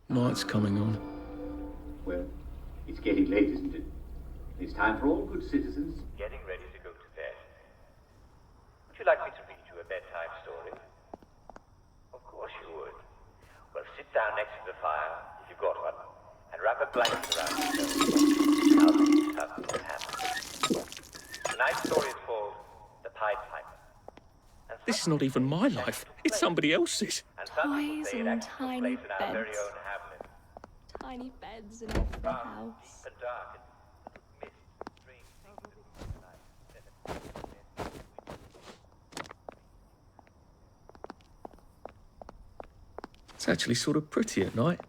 Night's coming on. Well, it's getting late, isn't it? It's time for all good citizens. Getting ready to go to bed. Would you like me to read you a bedtime story? Of course you would. Well, sit down next to the fire, if you've got one, and wrap a blanket around yourself. I'll tell you something that happened. Tonight's story is called The Pied Piper. And This is not even my life. It's somebody else's. And some people Toys say it and actually took tiny place in our very beds. own hamlet. Tiny beds in every Deep house. and dark and mist, strange things that move at night. It's actually sort of pretty at night.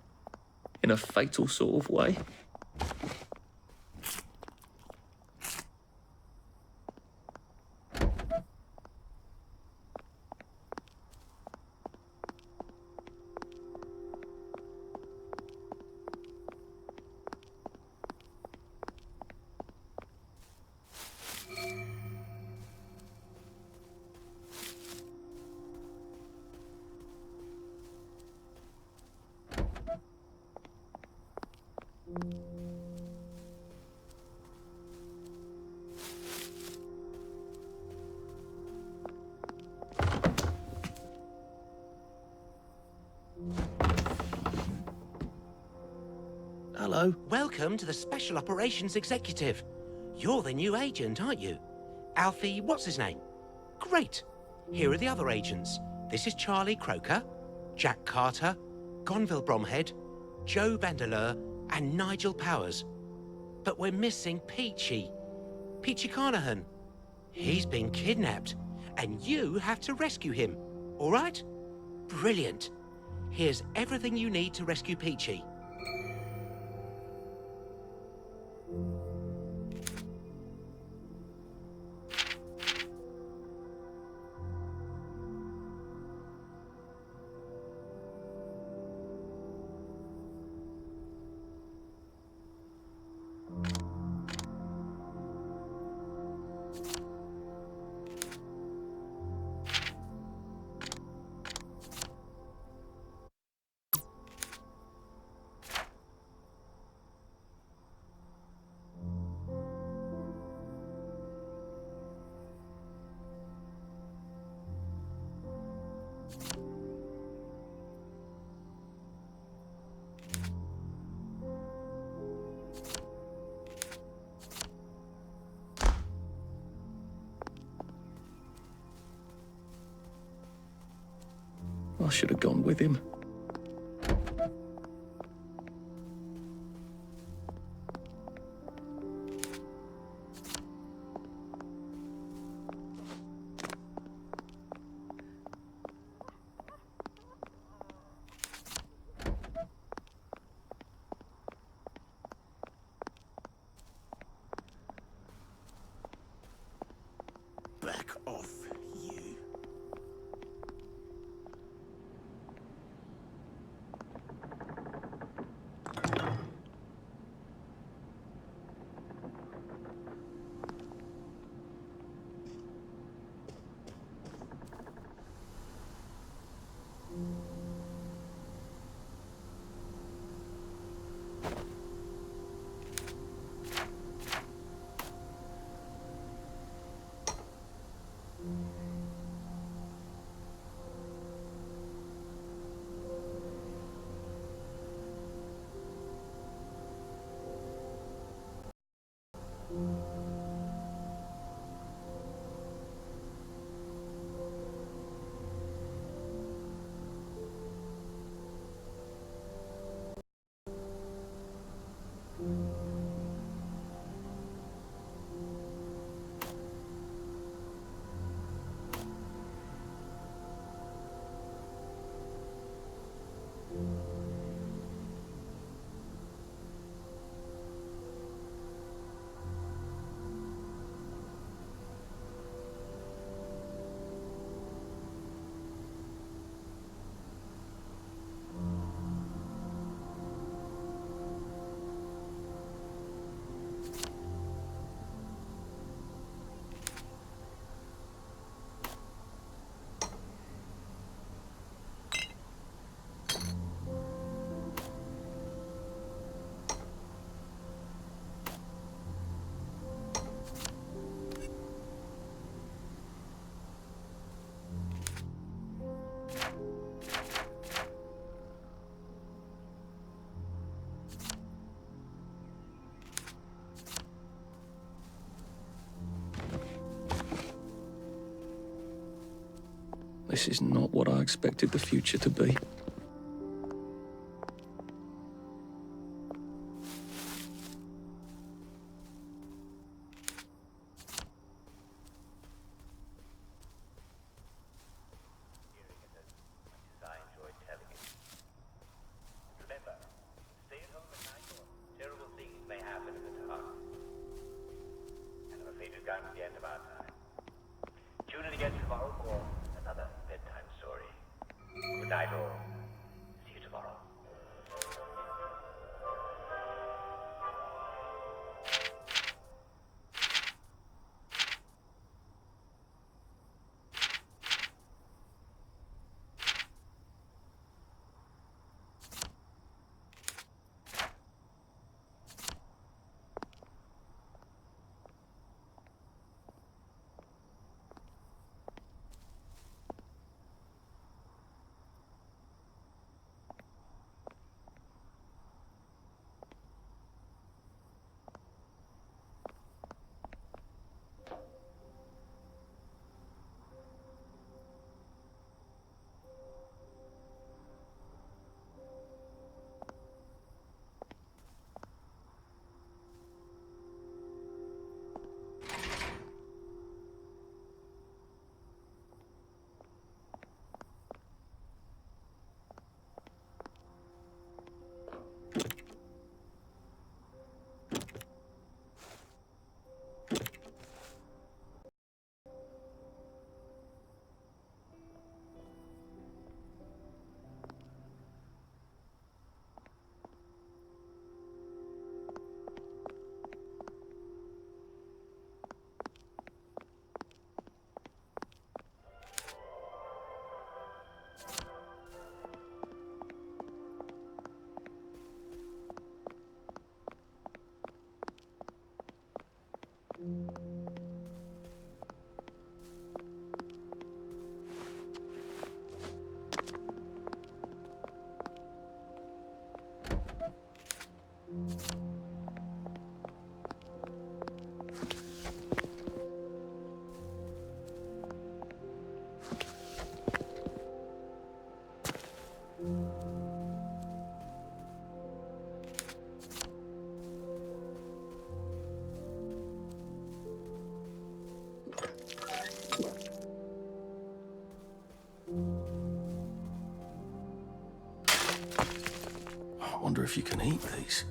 In a fatal sort of way. Hello. Welcome to the Special Operations Executive. You're the new agent, aren't you? Alfie, what's his name? Great. Here are the other agents. This is Charlie Croker, Jack Carter, Gonville Bromhead, Joe Vandeleur, and Nigel Powers. But we're missing Peachy. Peachy Carnahan. He's been kidnapped, and you have to rescue him. All right? Brilliant. Here's everything you need to rescue Peachy. I should have gone with him. Back off, you. This is not what I expected the future to be. I enjoyed telling it. Remember, stay at home at night or terrible things may happen in the dark. And I'm afraid we've come to the end of our time. Tune in again tomorrow for another bedtime story. Good night all. See you tomorrow. I wonder if you can eat these.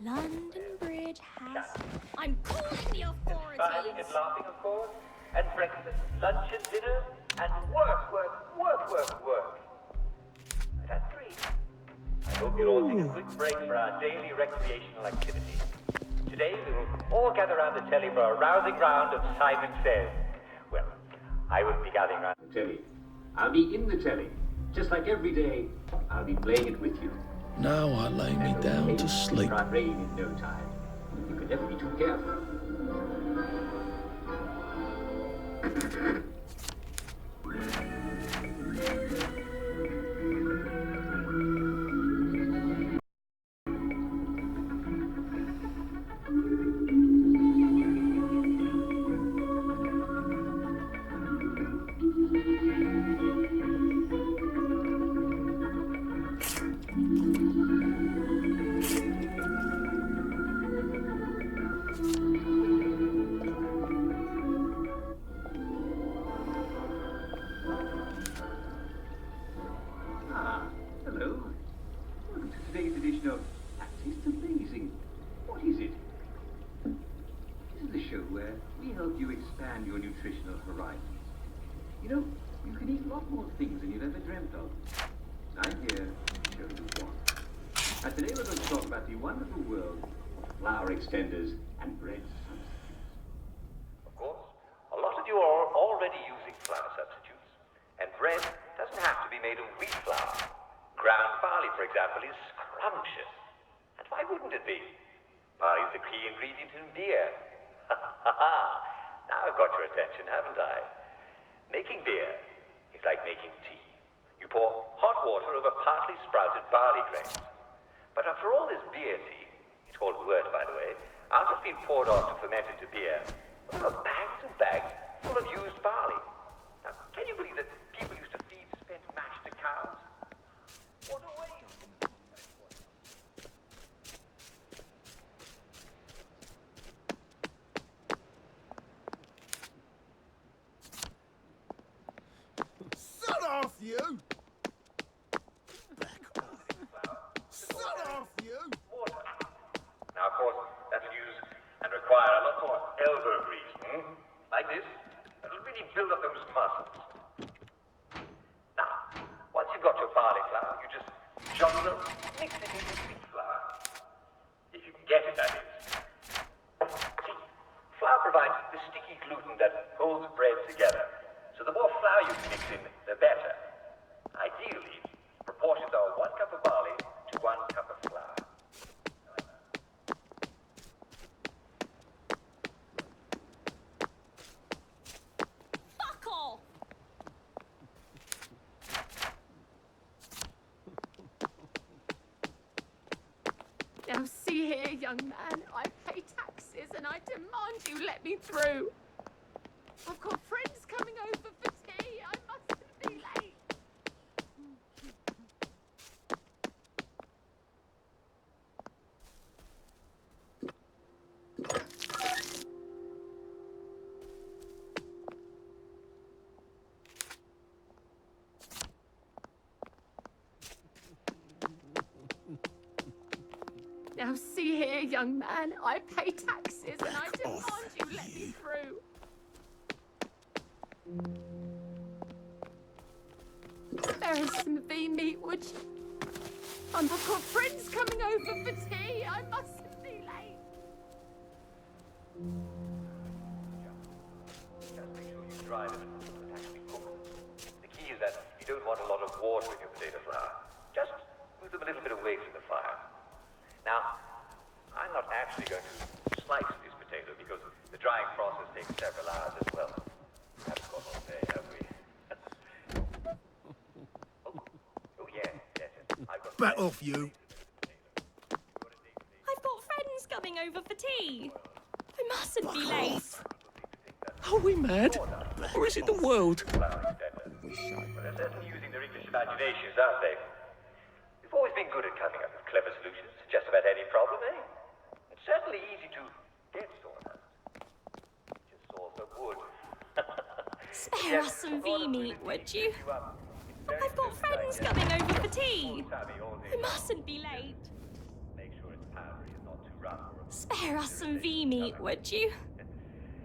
London Bridge has. I'm calling the Smiling authorities! and laughing, of course, and breakfast, lunch and dinner, and work. But at 3, I hope you'll all take a quick break for our daily recreational activities. Today we will all gather around the telly for a rousing round of Simon Says. Well, I will be gathering round. The telly. I'll be in the telly. Just like every day, I'll be playing it with you. Now I lay me down to sleep. Try rain in no time. You can never be too careful. Hello. Welcome to today's edition of That Tastes Amazing. What is it? This is the show where we help you expand your nutritional horizons. You know, you can eat a lot more things than you've ever dreamt of. I'm here to show you what. And today we're going to talk about the wonderful world of flour extenders and bread substitutes. Of course, a lot of you are already using for example, is scrumptious. And why wouldn't it be? Barley's the key ingredient in beer. Ha ha ha! Now I've got your attention, haven't I? Making beer is like making tea. You pour hot water over partly sprouted barley grains. But after all this beer tea, it's called wort, by the way, after it's been poured off to ferment into beer, there are bags and bags full of used barley. Now, can you believe that people used to feed spent mash to cows? What a waste! Son off, you! Back off. Son off, you! Water. Now, of course, that'll use and require a lot more elbow grease. Like this. That'll really build up those muscles. Now, once you've got your barley flour, you just juggle them, mix it into wheat flour. If you can get it, that is. See, flour provides the sticky gluten that holds bread together. So the more flour you can mix in, the better. Ideally, proportions are 1 cup of barley to 1 cup of flour. Fuck off! Now see here, young man, I pay taxes and I demand you let me through. I've got friends coming over for tea. I mustn't be late. Now see here, young man, I pay taxes and I demand you let me through. Spare us some V meat, would you? I've got friends coming over for tea. I mustn't be late. Just make sure you dry them and actually cook them. The key is that you don't want a lot of water in your potato flour. Just move them a little bit away from the fire. Now, I'm not actually going to slice this potato because the drying process takes several hours as well. That's gone all day, have we? oh yes. I've got Back off, you! I've got friends coming over for tea. I mustn't be late. Are we mad? Or is it the world? flour extender. But they're certainly using their English imaginations, aren't they? We've always been good at coming up with clever solutions to just about any problem, eh? It's certainly easy to get sawdust. Just saw some wood. Spare us some V meat, would you? I've got friends coming over for tea. I mustn't be late. Make sure it's powdery and not too rough. Spare us some V meat, would you?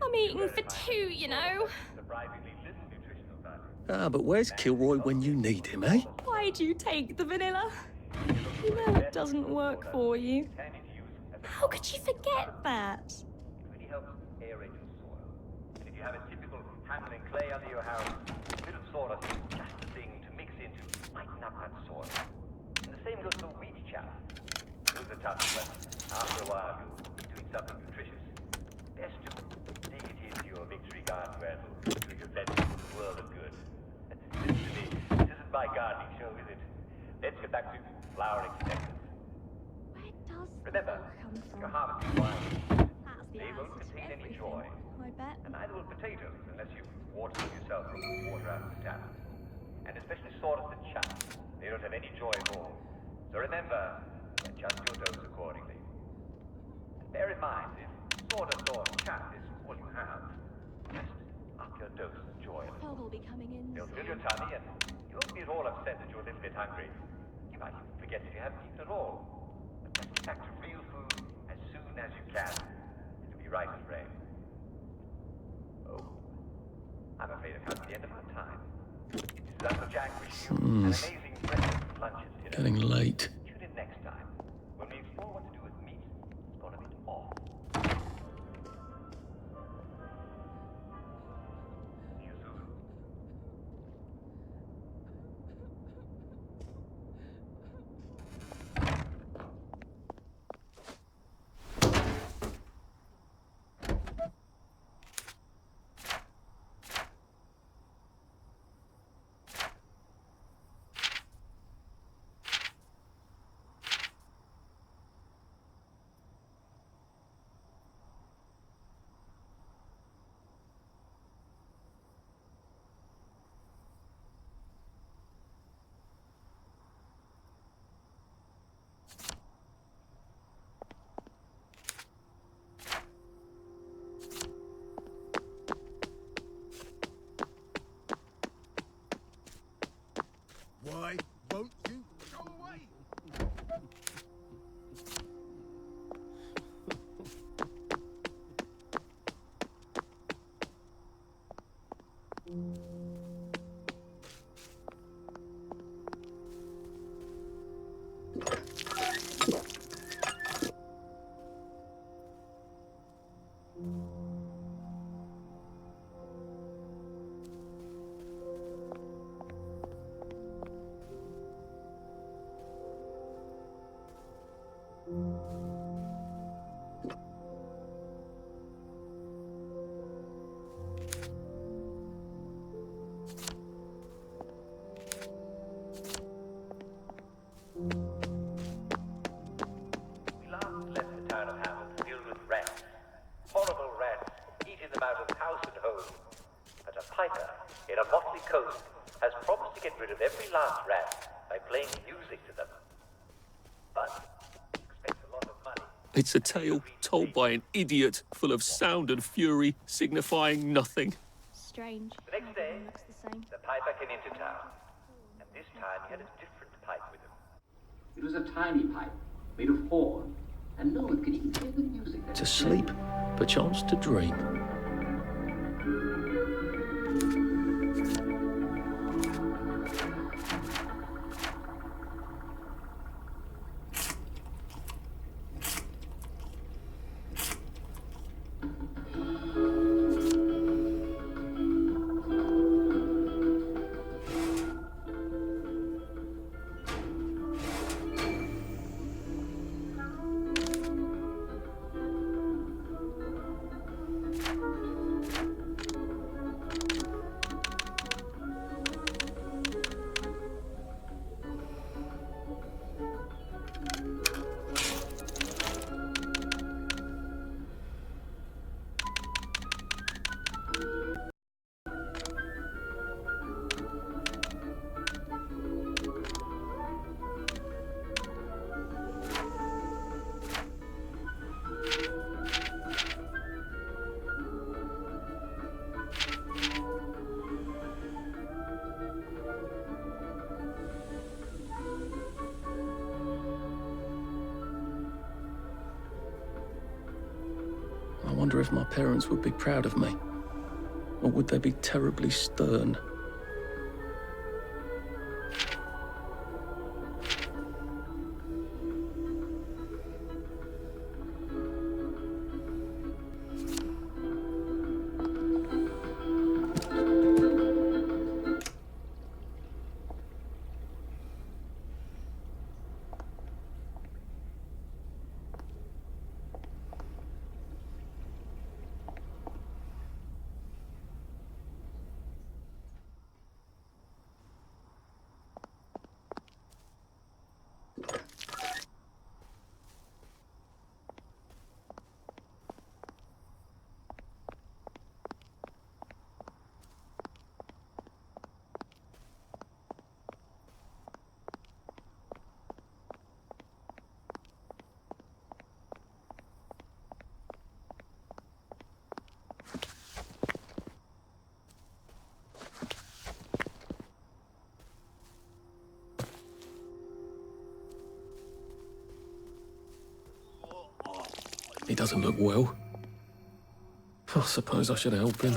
I'm eating for two, you know. Surprisingly little nutritional value. Ah, but where's Kilroy when you need him, eh? Why'd you take the vanilla? You know it doesn't work for you. Handy to use as a How could you forget that? It really helps aerate your soil. And if you have a typical handling clay under your house, a bit of sawdust is just the thing to mix in to lighten up that soil. And the same goes for wheat chaff. Those are tough, but after a while you'll be doing something nutritious. Best to dig it into your victory garden where it'll do your vegetables a world of good. Listen to me, this isn't my gardening show, is it? Let's get back to flower extenders. Where does Remember, come from? you're harvesting wine. That's the They won't answer to contain any everything, joy. I bet. And neither will potatoes unless you water them yourself from water out of the tap. And especially sawdust and chaff. They don't have any joy at all. So remember, adjust your dose accordingly. And bear in mind, if sawdust or chaff is all you have, just up your dose of joy. Fog will be coming in They'll fill soon. your tummy and you won't be at all upset that you're a little bit hungry. You might even forget that you haven't eaten at all. But just get back to real food as soon as you can. It'll be right as rain. Oh, I'm afraid I've come to the end of our time. This is Uncle Jack wishing you an amazing breakfast, lunch, and dinner. Getting late. Tune in next time when we explore what to do with meat that's gone a bit off. See you soon. We last left the town of Hammond filled with rats. Horrible rats, eating them out of house and home. But a piper in a motley coat has promised to get rid of every last rat by playing music to them. But he expects a lot of money. It's a tale told by an idiot, full of sound and fury, signifying nothing. Strange. The next day, Everyone looks the same. the piper came into town. And this time he had a different pipe with him. It was a tiny pipe made of horn, and no one could even hear the music that To it sleep, perchance to dream. I wonder if my parents would be proud of me, or would they be terribly stern? He doesn't look well. I suppose I should help him.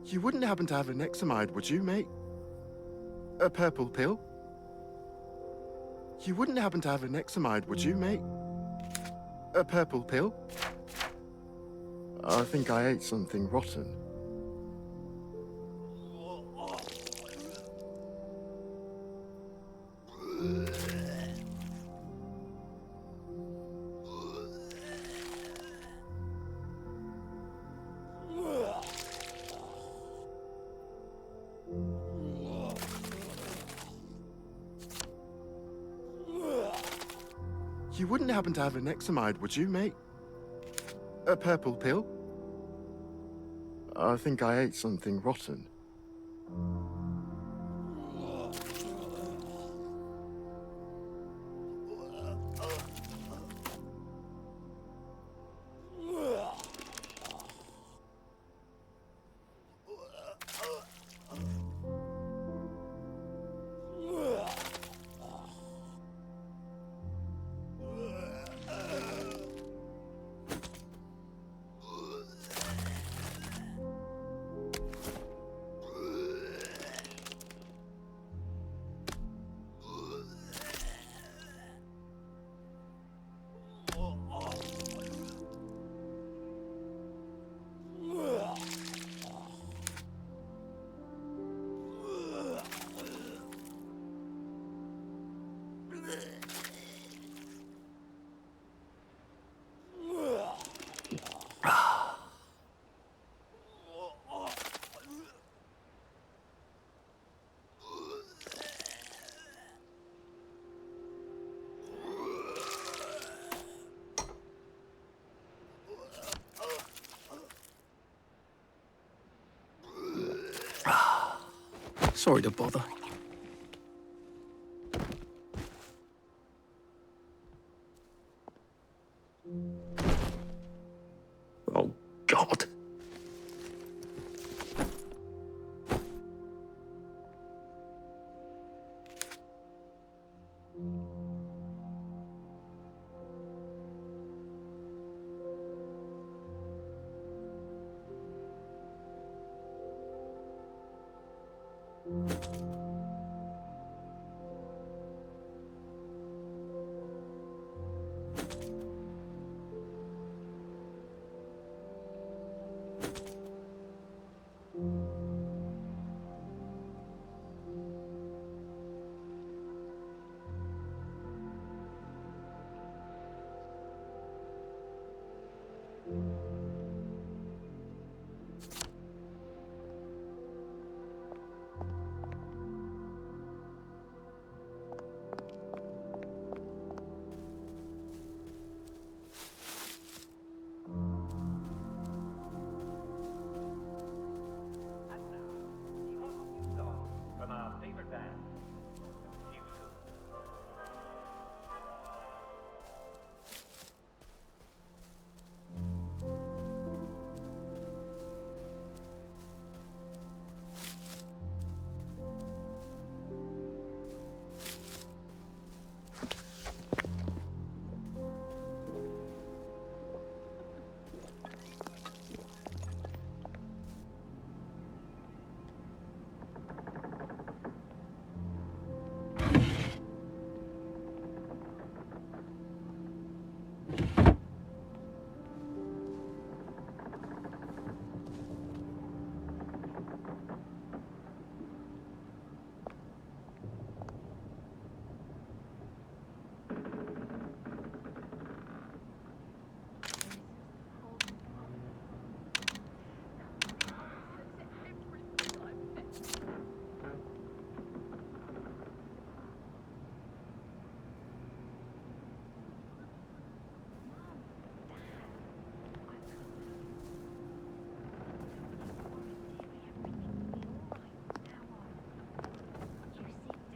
You wouldn't happen to have an Examide, would you, mate? A purple pill? You wouldn't happen to have an Examide, would you, mate? A purple pill? I think I ate something rotten. You wouldn't happen to have an Examide, would you, mate? A purple pill? I think I ate something rotten. Sorry to bother. Oh, God. From our favorite band. See you soon.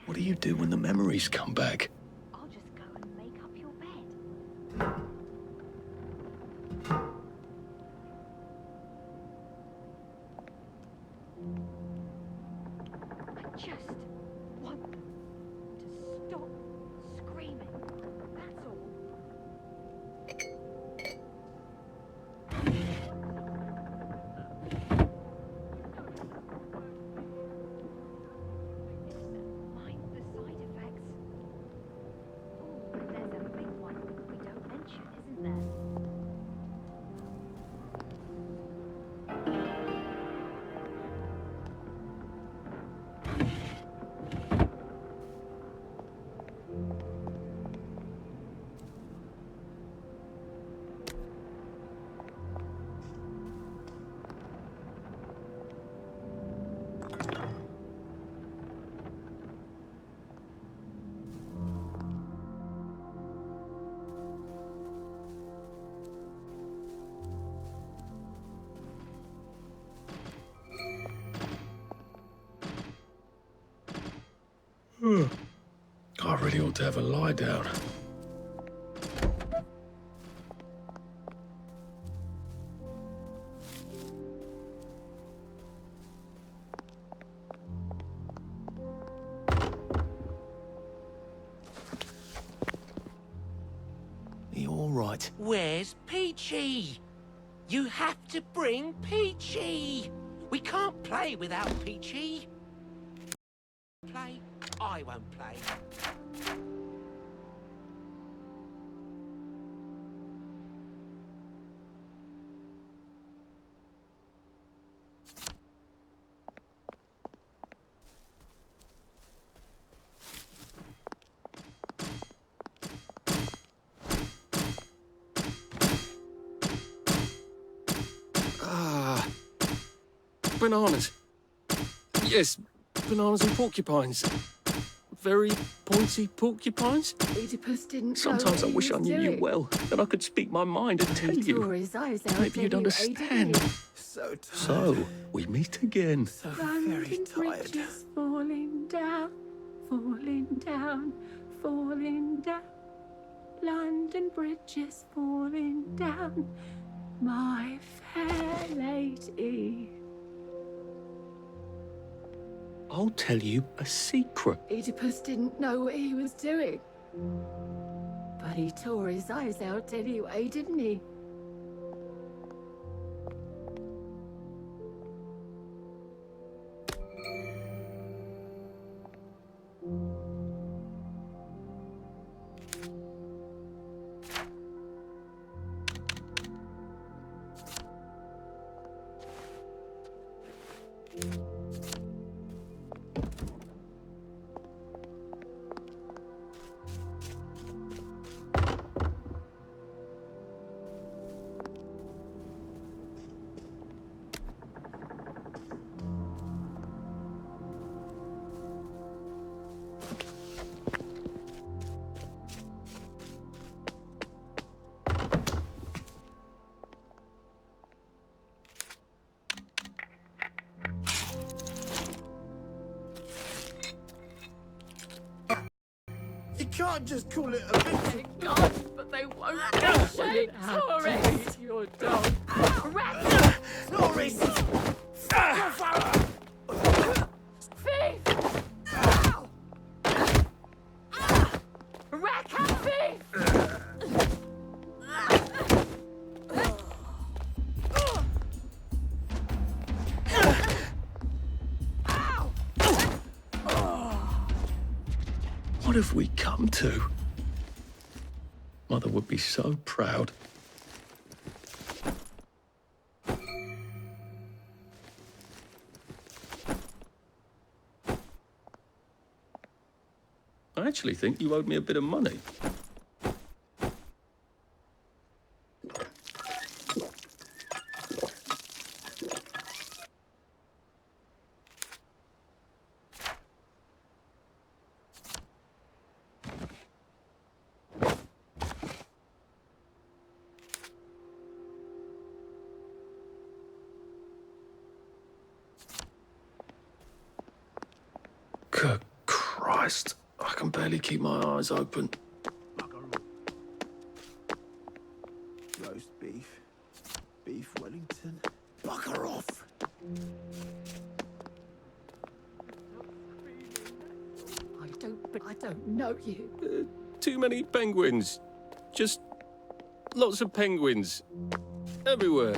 What do you do when the memories come back? I'll just go and make up your bed. I just want them to stop screaming. That's all. Mind the side effects. Oh, but there's a big one we don't mention, isn't there? I really ought to have a lie down. Are you all right? Where's Peachy? You have to bring Peachy. We can't play without Peachy. Play? I won't play. Bananas. Yes, bananas and porcupines. very pointy porcupines? Oedipus didn't Sometimes I know what wish he I was knew you doing. well, then I could speak my mind and tell He tore you. his eyes out. Maybe you'd anyway, understand. didn't he? So tired. So, we meet again. So very London tired. bridges falling down, falling down, falling down. London bridges falling down, my fair lady. I'll tell you a secret. Oedipus didn't know what he was doing. But he tore his eyes out anyway, didn't he? You can't just call it a victory. God, but they won't get shame, Taurus. Your dog. Rat! Taurus! Thief! Rack up, thief! What have we come to? Mother would be so proud. I actually think you owed me a bit of money. Good Christ, I can barely keep my eyes open. Roast beef. Beef Wellington. Bugger off! I don't know you. Too many penguins. Just lots of penguins. Everywhere.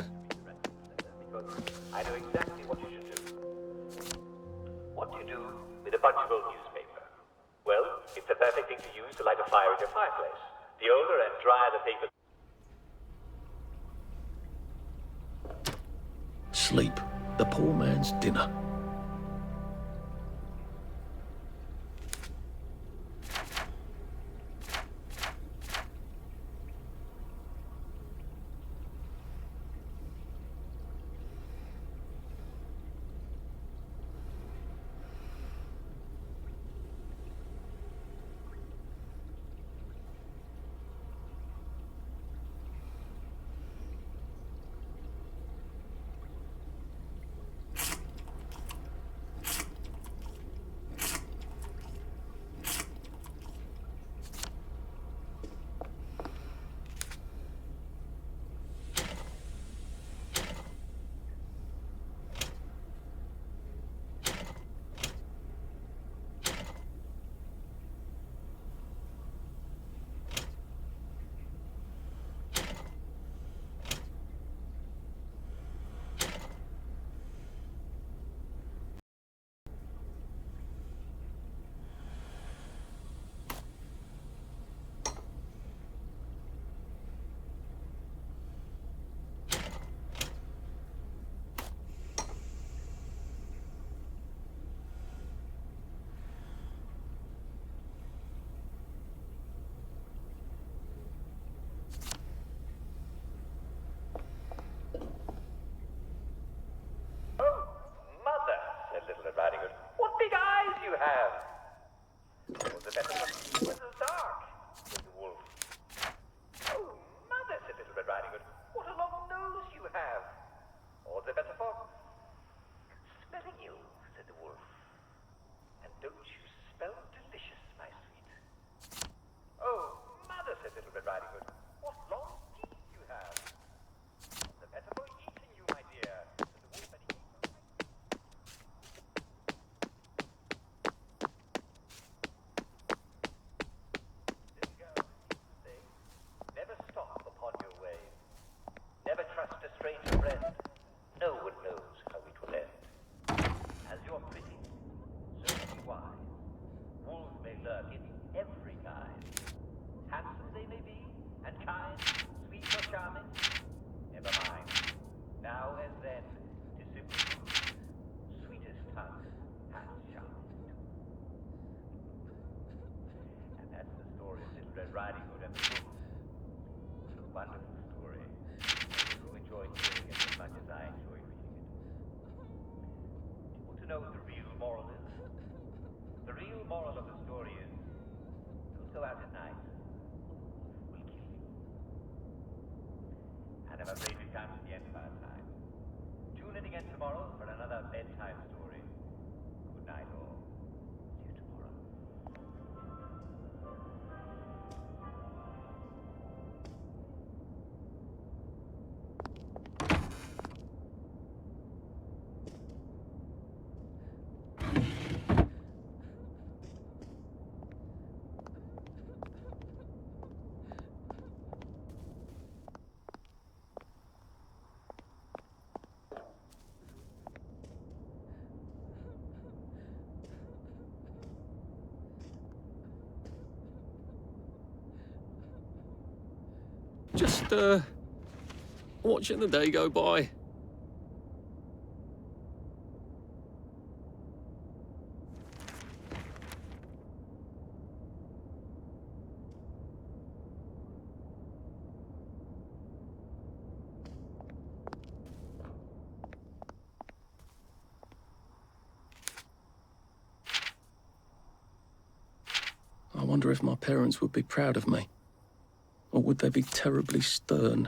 I know exactly what you should do. What do you do with a punchable newspaper? Well, it's the perfect thing to use to light a fire in your fireplace. The older and drier the paper... Sleep. The poor man's dinner. in every kind. Handsome they may be, and kind, sweet or charming. Never mind. Now as then, 'tis simply true. Sweetest tongue hath sharpest tooth. And that's the story of Little Red Riding Hood and the Wolf. It's a wonderful story. You enjoyed hearing it as much as I enjoyed reading it. Do you want to know what the real moral is? The real moral of the story is, don't go out at night. We'll kill you. And I'm afraid we've come to the end of our time. Tune in again tomorrow for another bedtime story. Good night, all. See you tomorrow. Just, watching the day go by. I wonder if my parents would be proud of me. Or would they be terribly stern?